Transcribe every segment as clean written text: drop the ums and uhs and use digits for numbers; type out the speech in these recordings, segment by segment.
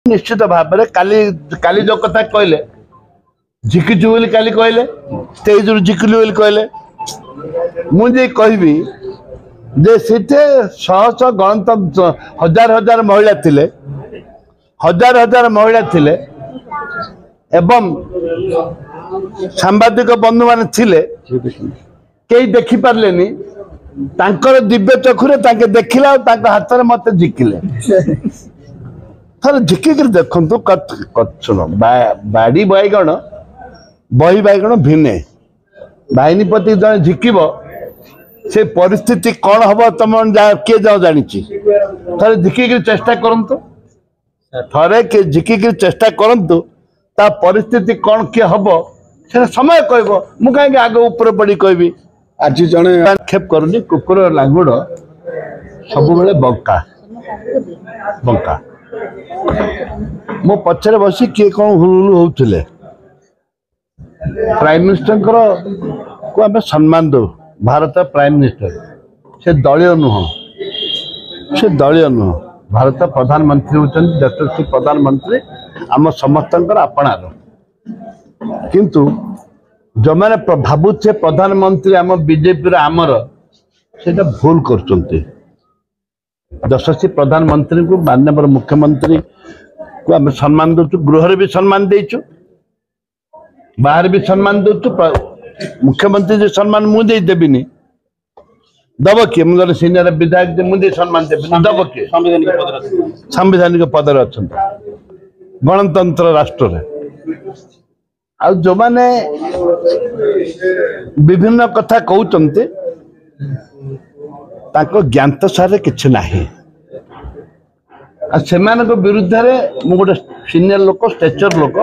निश्चित भाव में काली जो कथा कहले झिकिचु बोली काली कहले स्टेज रु झिकिलु बोली कहले मुझे कहबी जे सीटे शह शह गणतंत्र हजार हजार महिला थिले हजार हजार महिला थिले एवं सांबादिक बंधु मान थिले कई देखि पारलेनी तांकर दिव्य चक्षुरे ताके देखिला हाथ में मत झिकिले थोड़े झिकिक देखु शुण बाड़ी बैगण बही बैगण भिन्ने बाहिनीपति जन झिकब से परिस्थिति कौन हम तुम किए जाओ जानी थे झिकिक चेष्टा करंतु थे कि झिकिक चेष्टा करंतु ता परिस्थिति कौन किए हम से समय कह मु कहीं आगे ऊपर पड़ी कहबी आज जड़े खेप करूनी कुकुर लांगुड़ सब बेले बंका बंका मो पछरे बसी किए कौन हुलुलु होउथिले प्राइम मिनिस्टर को आम सम्मान दो भारत प्राइम मिनिस्टर से दलीय नुह भारत प्रधानमंत्री होती यशस्वी प्रधानमंत्री आम समस्त आपणार किंतु जो मैंने भावुचे प्रधानमंत्री आम बीजेपी आमर से भूल कर यशस्वी प्रधानमंत्री को माननीय मुख्यमंत्री को आम सम्मान दौ गृह भी सम्मान देचु बाहर भी सम्मान दौचु मुख्यमंत्री जो सम्मान मुझे देविनी दब किए मुझे सीनियर विधायक मुझे सम्मान देविनी दब किए संवैधानिक पदर अच्छा गणतंत्र राष्ट्र आ जो माने विभिन्न कथा कहते ज्ञात सारे किसी ना से विरुद्ध में गोटे सीनियर लोक स्टेचर लोक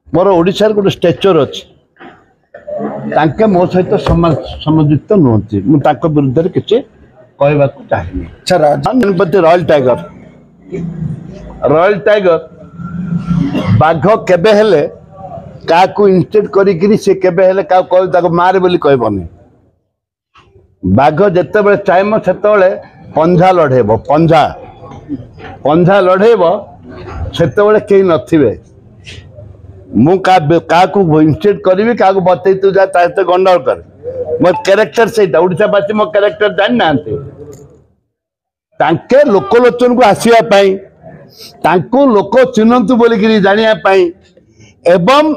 मोर ओडिशा गोटे स्टेचर अच्छे मो सहित समयुक्त नुहति मुझे विरुद्ध किसी कहवा चाहिए गणपति रॉयल टाइगर बाघ केबे हेले काकू इंस्टेट करी से केबे हेले का कह मारे बोली कहबनी बाघ जिते चाहम से पंझा लड़ेब पंझा लड़ेब से कहीं नथिबे मु का इंस्टेट करी क्या बतई तू जा गंडल कर मो कैरेक्टर से ओडावासी मो कैरेक्टर जानी ना लोकलोचन को आसवाई लोक चिन्हतु बोलिकी जानापी एवं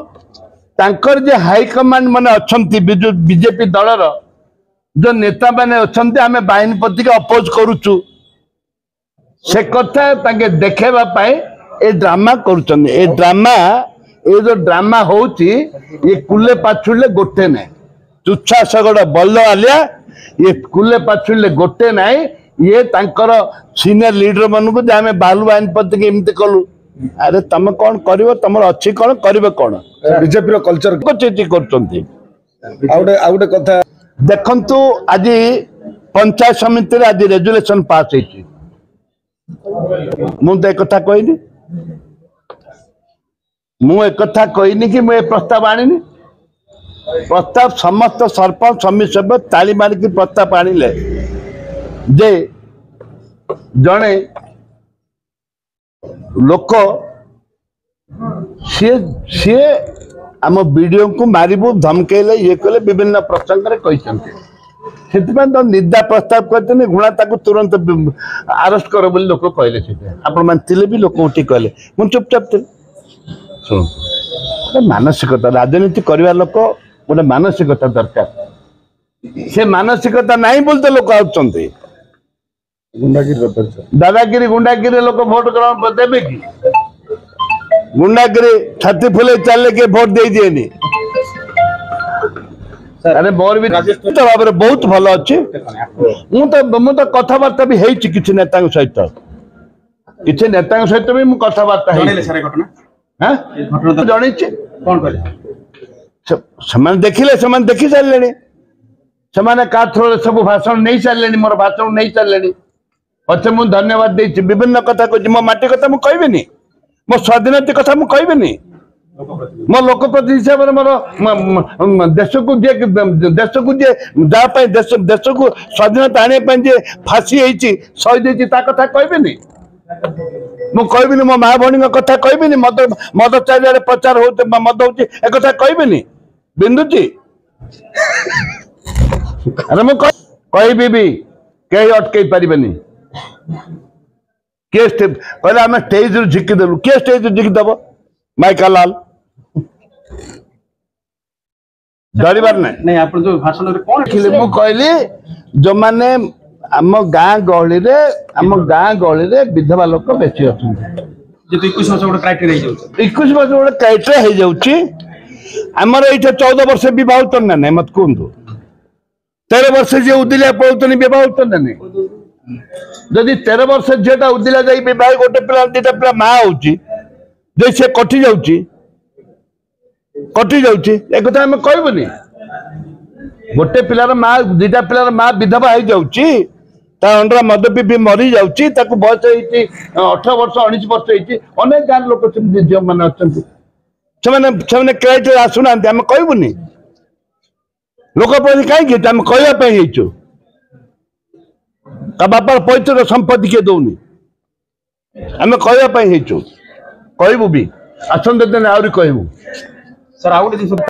तांकर जे हाईकमांड माने अच्छी बीजेपी दलर जो नेता माने अच्छे आम बाहिनीपति के अपोज करुचु से कथा देखेबा ए ड्रामा करुचंदी ए ड्रामा ये जो ड्रामा होची ये कुले पाछुले गोटे ना तुच्छा सगड़ बल्ल आलिया ये कुले पाछुले गोटे ना ये तांकर सीनियर लीडर मन को आम बालू बाहिनीपति के एमती कलु अरे तुम कौन कर तुम अच्छी कौन करेंगे कौन बीजेपी कल्चर चेची कर कथा देखु आज पंचायत समिति आज रेजुलेशन पास मुझे एक कथा कहनी मुझे कहनी कि मुझे प्रस्ताव आनी प्रस्ताव समस्त सरपंच समिति सभ्य ताली मारिकी प्रस्ताव आनिले जे जड़े लोक सी आम वीडियो को मारिबू धमकेले ये कले विभिन्न प्रसंग में कहते तो निदा प्रस्ताव करते गुणा तुरंत अरेस्ट कर लोक कहले आपण भी लोक उठी कहले मुझे चुपचाप थी शुण मानसिकता राजनीति करवा लोक गोटे मानसिकता दरकार से मानसिकता नहीं बोलते लोक आउचंती दादागिरी गुंडागिरी लोक भोट ग्रहण देवे कि गुंडागिरी छाती फुले चले के भोट दे दिए अरे मोर भी भाव में बहुत भल अच्छे मुझे कथबार्ता भी किसी नेता सहित किसी नेता सहित भी मुझे कथबार्ता जन देखिले देखी सारे का थ्रो सब भाषण नहीं सारे मोर भाषण नहीं सारे अच्छे मुझे धन्यवाद देती विभिन्न कथा कहूँ मो माटी कथा मुझे कहबी मो स्वाधीनता कथा मुझे कहबी मो लोकप्रति हिसाब से मोर देश को देश को स्वाधीनता आने जे फांसी शहीद होती कथा कहबी मु कहबिनी मो माँ भौणी कथा कहबिनी मद मद चारिआडे प्रचार हो मद हो एक कथा कहबिनी बिंदुची अरे मु कहबी भी कहीं अटकई पारिबेनी के कहले आम स्टेज रु झिकीदेलु किए स्टेज रु झिकीदेव माइका लाल डरबार नहीं आप जो भाषण रे कोन लिखिले मु कहली जो माने आम गाँ गहली रे विधवा लोक बेसी अच्छा जे 21 वर्ष गोटे क्राइटेरिया हो जाउ 21 वर्ष गोटे क्राइटेरिया हो जाउची हमर एठे 14 वर्ष विवाह तो ना नहीं मत कहू 13 वर्ष जे उदिलिया पौतनी विवाह तो ना नहीं जदि 13 वर्ष झीटा उदिला जाई विवाह गोटे पिला दीटा पिला माँ होची जे से कटि जाउची एक कथा हम कहबनी गोटे पिलार माँ दीटा पिलार माँ विधवा हो जाउची ता अंडरा मद पी मरी जाउची ताकू बयस होती 18 वर्ष 19 वर्ष होती अनेक गाँव लोक झील मैंने अच्छा क्राइटेरिया आसुना आम कहबुनी लोक कहीं आम कहवाई बापार पैतृक संपत्ति किए दौनी आम कहवाई कहबू भी आसंत दिन आहरी कहबू सर आउ